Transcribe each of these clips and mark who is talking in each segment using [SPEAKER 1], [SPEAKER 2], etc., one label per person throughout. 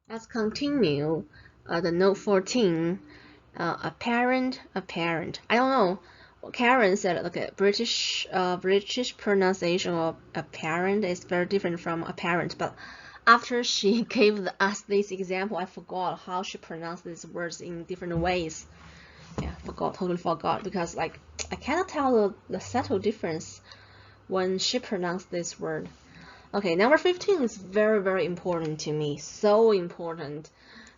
[SPEAKER 1] Let's continue the note 14. Apparent. I don't know. Karen said, okay, British pronunciation of apparent is very different from apparent. But after she gave us this example, I forgot how she pronounced these words in different ways. Yeah, totally forgot, because like I cannot tell the subtle difference when she pronounced this word. Okay, number 15 is very, very important to me. So important.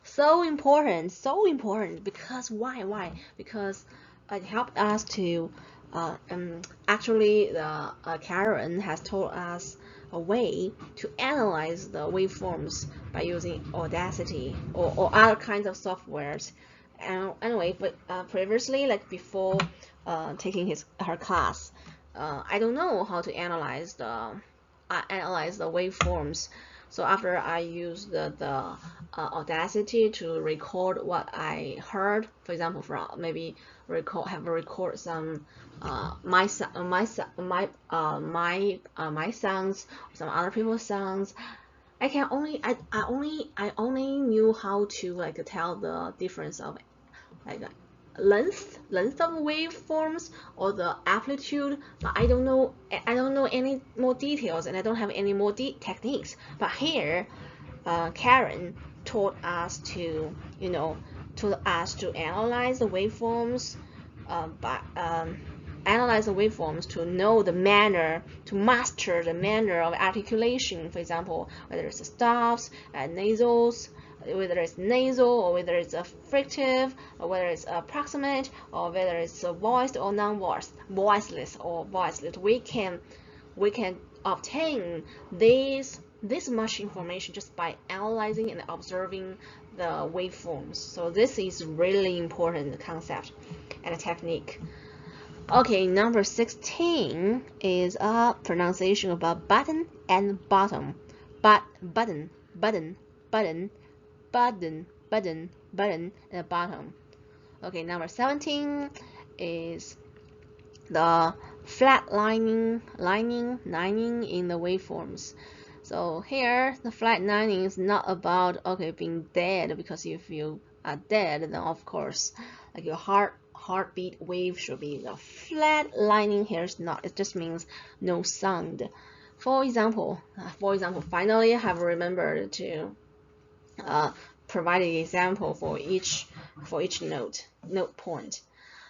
[SPEAKER 1] So important. So important. Because why? Because it helped us to actually the Karen has told us a way to analyze the waveforms by using Audacity or other kinds of softwares. And anyway, but previously, like before taking her class, I don't know how to analyze the waveforms. So after I used the Audacity to record what I heard, for example, from maybe record some my sounds, some other people's sounds. I only knew how to like tell the difference of like length of waveforms or the amplitude, but I don't know any more details, and I don't have any more techniques. But here Karen taught us to analyze the waveforms, analyze the waveforms to know the manner, to master the manner of articulation. For example, whether it's stops and nasals, whether it's nasal or whether it's a frictive, or whether it's approximate, or whether it's voiced or non-voiced, voiceless or voiceless. We can obtain this much information just by analyzing and observing the waveforms. So this is really important concept and a technique. Okay, number 16 is a pronunciation about button and bottom. Button, and bottom. Okay, number 17 is the flat lining in the waveforms. So here, the flat lining is not about being dead, because if you are dead, then of course, like your heartbeat wave should be the flat lining. Here is not. It just means no sound. For example, finally I have remembered to provide an example for each note point.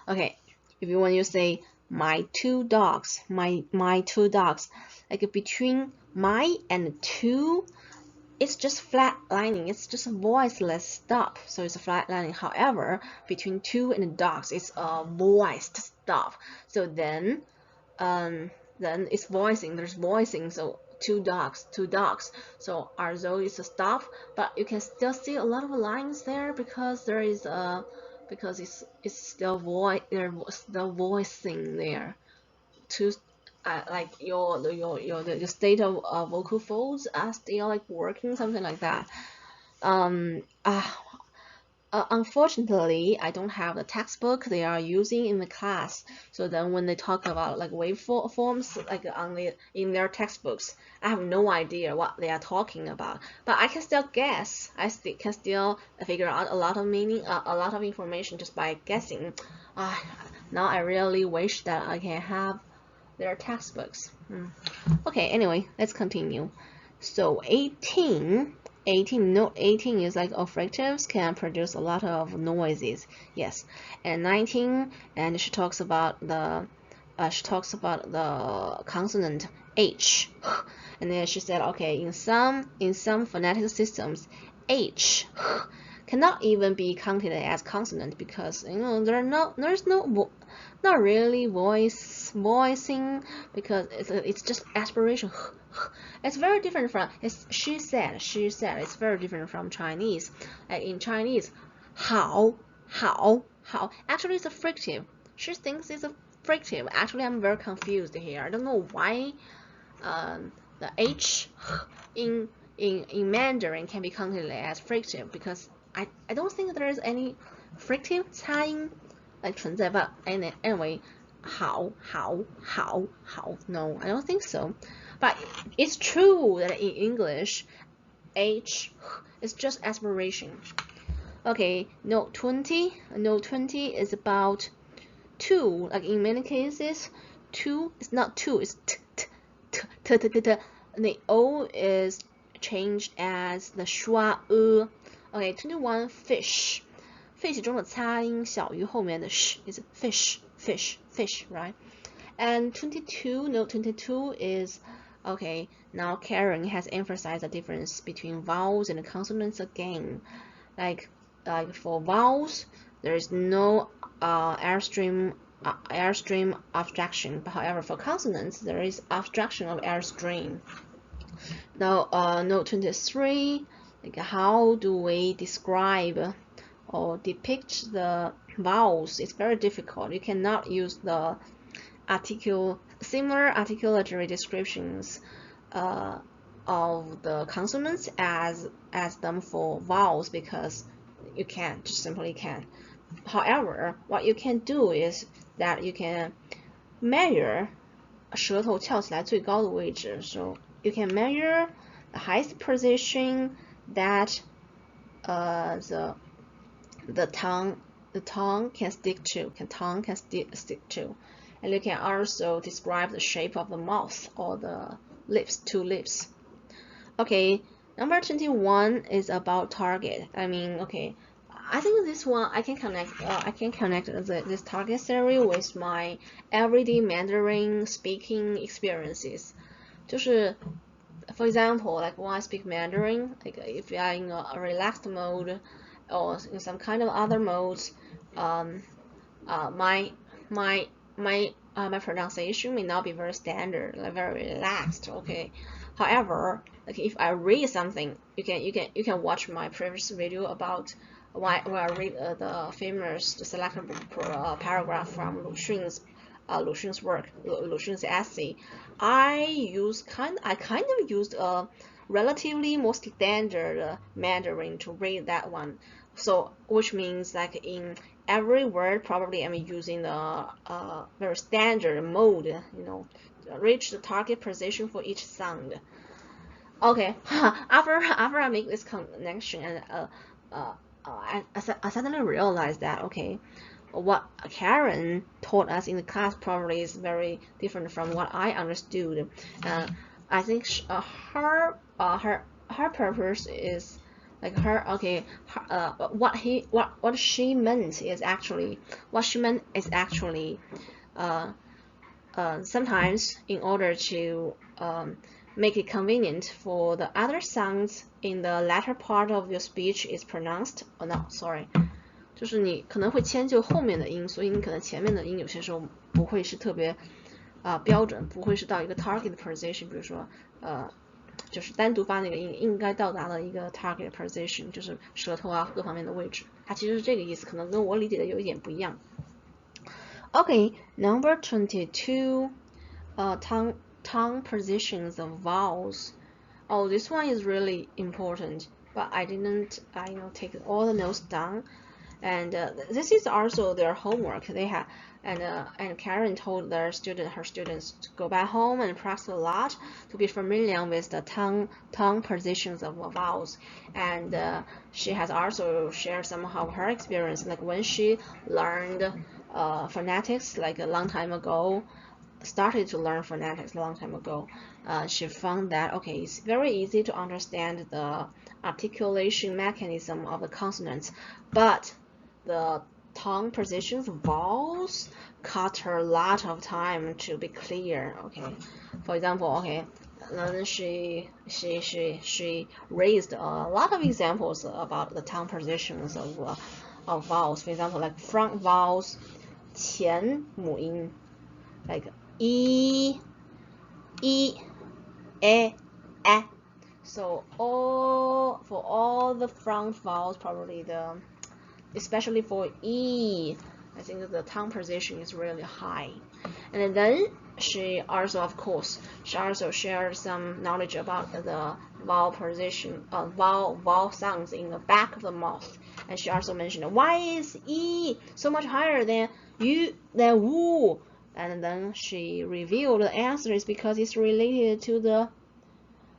[SPEAKER 1] Okay, if you want to say my two dogs, my two dogs, like between my and two, it's just flat lining. It's just a voiceless stop, so it's a flat lining. However, between two and dogs, it's a voiced stop. So then it's voicing. There's voicing. So two dogs. So although it's a stop, but you can still see a lot of lines there, because there is a it's still the voicing there. To like the state of vocal folds are still like working, something like that. Unfortunately, I don't have the textbook they are using in the class. So then when they talk about like waveforms like in their textbooks, I have no idea what they are talking about. But I can still guess. I can still figure out a lot of meaning, a lot of information just by guessing. Now I really wish that I can have their textbooks. Okay, anyway, let's continue. So 18 note 18 is like fricatives can produce a lot of noises. Yes. And 19, and she talks about the consonant H. And then she said, okay, in some phonetic systems, H cannot even be counted as consonant, because there's not really voicing, because it's just aspiration. It's very different from she said it's very different from Chinese. Like in Chinese, how actually it's a frictive. She thinks it's a frictive. Actually, I'm very confused here. I don't know why the H in Mandarin can be counted as frictive, because I don't think there is any frictive 差音 like 存在, but anyway, how, no, I don't think so. But it's true that in English, H It's just aspiration. Okay, note 20. Note 20 is about two. Like in many cases, two is not two, it's t t t t t t t. The O is changed as the schwa Okay, 21 fish. Fish 中的擦音小于后面的 sh is fish, fish, fish, right? And 22, note 22 is, okay, now Karen has emphasized the difference between vowels and consonants again. Like for vowels, there is no airstream abstraction. But however, for consonants, there is abstraction of airstream. Now, note 23, like how do we describe or depict the vowels? It's very difficult. You cannot use the similar articulatory descriptions of the consonants as them for vowels, because you can't, just simply can't. However, what you can do is that you can measure 舌头翘起来最高的位置. So you can measure the highest position that the tongue can stick to. Stick to. And you can also describe the shape of the mouth or the lips, two lips. Okay, number 21 is about target. I mean, okay, I think this one I can connect this target theory with my everyday Mandarin speaking experiences. 就是 for example, like when I speak Mandarin, like if you are in a relaxed mode or in some kind of other modes, my pronunciation may not be very standard, like very relaxed. Okay, however, like if I read something, you can watch my previous video about why I read the selected paragraph from Lu Xun's work, Lu Xun's essay. I kind of used a relatively more standard Mandarin to read that one. So which means like in every word probably I'm using the very standard mode, you know, reach the target position for each sound. Okay, after I make this connection, and I suddenly realized that, okay, what Karen taught us in the class probably is very different from what I understood. I think her purpose is like what she meant is actually sometimes in order to make it convenient for the other sounds in the latter part of your speech is pronounced. Oh no, sorry. 就是你可能会迁就后面的音，所以你可能前面的音有些时候不会是特别标准，不会是到一个 target position， 比如说就是单独发那个音应该到达了一个 target position， 就是舌头啊各方面的位置，它其实是这个意思，可能跟我理解的有一点不一样。Okay, number 22, tongue positions of vowels. Oh, this one is really important, but I didn't take all the notes down. And this is also their homework. They have, and Karen told her students to go back home and practice a lot to be familiar with the tongue positions of vowels. And she has also shared some of her experience, like when she learned phonetics, like a long time ago. Started to learn phonetics a long time ago. She found that okay, it's very easy to understand the articulation mechanism of the consonants, but the tongue positions of vowels cut her a lot of time to be clear. Okay, for example, okay, then she raised a lot of examples about the tongue positions of vowels. For example, like front vowels, 前母音, like e, e, e, e. So for all the front vowels, probably especially for E, I think the tongue position is really high. And then she also, of course, shared some knowledge about the vowel position, vowel sounds in the back of the mouth. And she also mentioned, why is E so much higher than U, than Wu? And then she revealed the answer is because it's related to the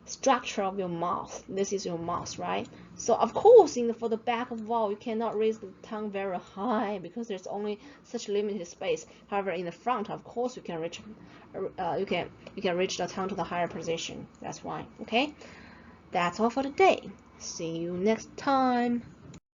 [SPEAKER 1] structure of your mouth. This is your mouth, right? So of course, for the back of vowel, you cannot raise the tongue very high because there's only such limited space. However, in the front, of course, you can reach you can reach the tongue to the higher position. That's why. Okay, that's all for today. See you next time.